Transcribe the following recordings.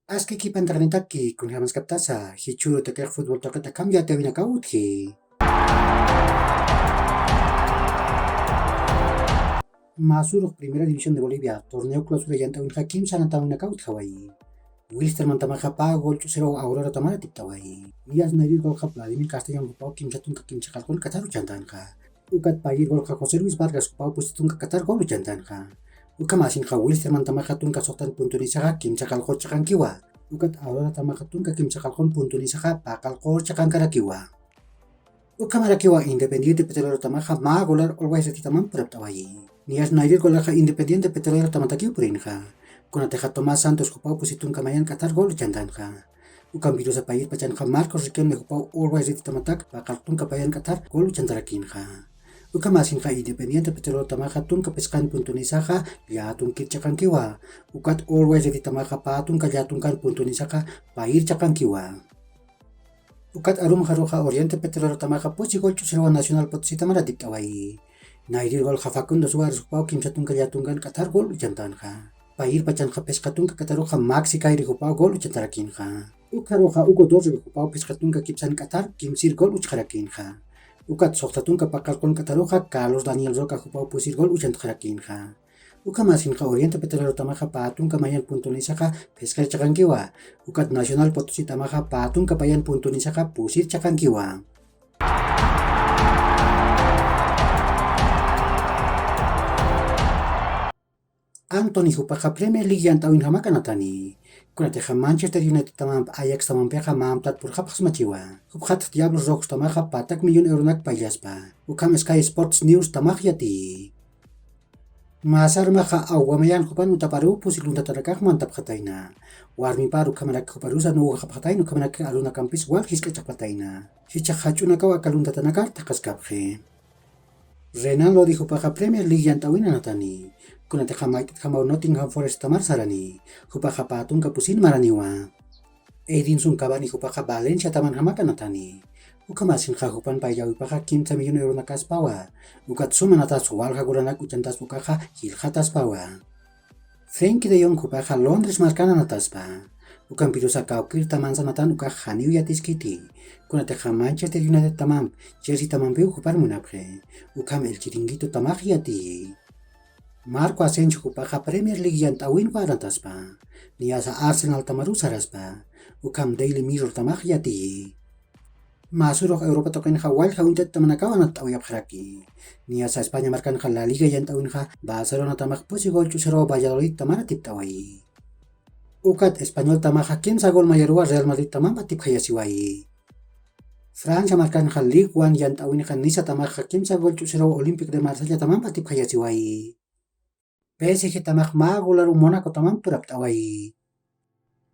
Aski ki pantaranitaki kun jamas kaptasa, hichuro te kek fútbol toka cambia te vina kautki. Masuro Primera División de Bolivia, torneo clausura yanta un hakim sanata una kaut Hawaii. Wilsterman tamaja pa gol chusero Aurora tamara tip Hawaii. Nias nadir gol ha Vladimir Castellan pau kim chatun ka kim chakal gol kataru chantanka. Ukat pagir gol ha José Luis Vargas pau pusitun ka katar gol chantanka. Uka masin ha Wilsterman tamaja tun ka sotan puntuni saha kim chakal gol chakan kiwa. Ukat Aurora tamaja tun ka kim chakal gol puntuni saha pakal gol chakan karakiwa. Uka marakiwa Independiente Petrolero tamaja ma golar always titaman purap Hawaii. Nias nairir golaja Independiente Petrolero tamataki purinja. Kuna teja Tomás Santos jupau pusitun kamayan katar gol chantanja. Ukan virusa pair pachanja Marcos Riquelme jupau always tamatak pakaltun kapayan katar gol chantarakinja. Uka masinja Independiente Petrolero tamaja tun kapeskan puntunisaja liatun kit chakan kiwa. Ukat always tamaja patun kaliatun kan puntunisaja pair chakan kiwa. Ukat arum haroja Oriente Petrolero tamaja pusi gol chusirwa Nacional Potosí tamara dikawai. Nairir gol Facundo Suárez jupau kimchatun kaliatungan katar gol chantanja. Pair pachanja pescatunka kataroja maxi kairi jupau gol chantarakinja. Ukaroja Hugo Dorre jupau pescatunka kipsan katar kimsir gol ucharakinja. Ukat soktatunka pakalkon kataroja Carlos Daniel Roca jupau pusir gol uchantarakinja. Uka masinja Oriente Petrolero tamaja patunka mayan puntunisaja pescar chakankiwa. Ukat Nacional Potosí tamaja patunka payan puntunisaja pusir chakankiwa. Anthony hupaja Premier League yang tawin hama kanatani. Kuna teja Manchester United tamam Ajax tamam peja mamtat pur hapas machiwa. Huphat Diablos Rojos tamaja patak milyon euronak payaspa. Ukam Sky Sports News tamaj yati. Masar maja awamayan hupan utaparu pusilunta tarakak mantap khataina. Warmi paru kamarak huparusa no hapataino kamarak aluna kampis wal hiska chapataina. Hichak hachuna kawa kalunta tanakar takas kapje. Renaldo dijo paja Premier League yang tawin anatani. Kuna teja Nottingham Forest tamar sarani. Hupaja patun kapusin maraniwa. Edinson Cavani hupaja Valencia taman hama kanatani. Ukamasin ja hupan payawi paja 15 milyon euro nakas pawa. Ukat suman atas wal haguranak uchantas bukaja hilhatas pawa. Frenkie de Jong hupaja Londres markana nataspa. Ukan pirusa kaukir taman sanatan uka haniu yatiskiti. Kuna teja Manchester United tamam Chelsea tamam peu hupar munapre. Ukam el chiringuito tamaj yati. Marco Asensio hupaja Premier League yang tawin warantaspa. Niasa Arsenal tamaru saraspa. Ukam Daily Mirror tamaj yati. Masurok Europa token Hawaii hauntet tamanakawan at awiyap haraki. Niasa España markan La Liga yang tawin ha Barcelona tamaj pusi gol chusero Valladolid tamana tip tawai. Ukat Espanyol tamaja kimsa gol mayarua Real Madrid tamam atip hayasiwai. Francia markan Ligue 1 yang tawin Nisa tamaja kimsa gol chusero Olympique de Marsella tamam atip hayasiwai. PSG tamaj magularu Monaco tamam purap tawai.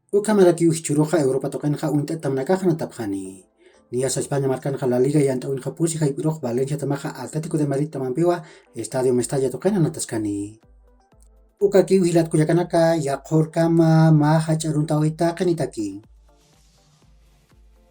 Ukamalaki uchichuroja Europa token untet tamnakaja natapjani. Niasa España markan La Liga yang tawin pusi haipiroj Valencia tamaja Atlético de Madrid tamam pewa Estadio Mestalla token anataskani. Ukaki hilat kuyakanaka yakor kama maha charunta oita kanitaki.